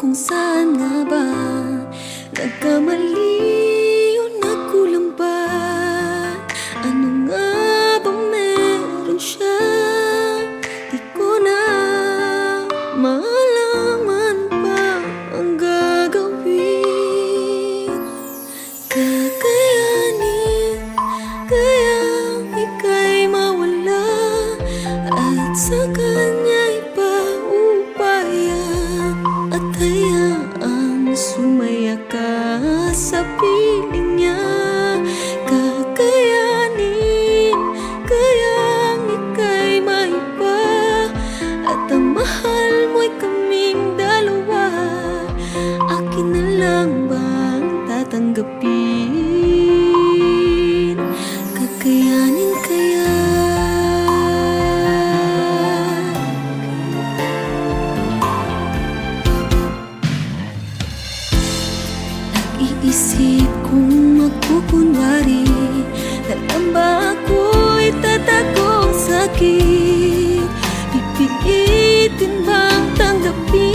kung saan nga ba nagkamali o nagkulang ba? Ano nga bang meron siya? Di ko na malaman pa ang gagawin. Kakayanin kayang ika'y mawala at sa kanya ipaubaya at hayaang sumaya ka sa piling niya. Kakayanin kayang ika'y maiba at ang mahal mo'y kaming dalawa. Akin na lang bang tatanggapin? Kakayanin kaya? Nag-iisip kung magkukunwari na lang ba ako'y tatagong sakit? Pipilitin bang tanggapin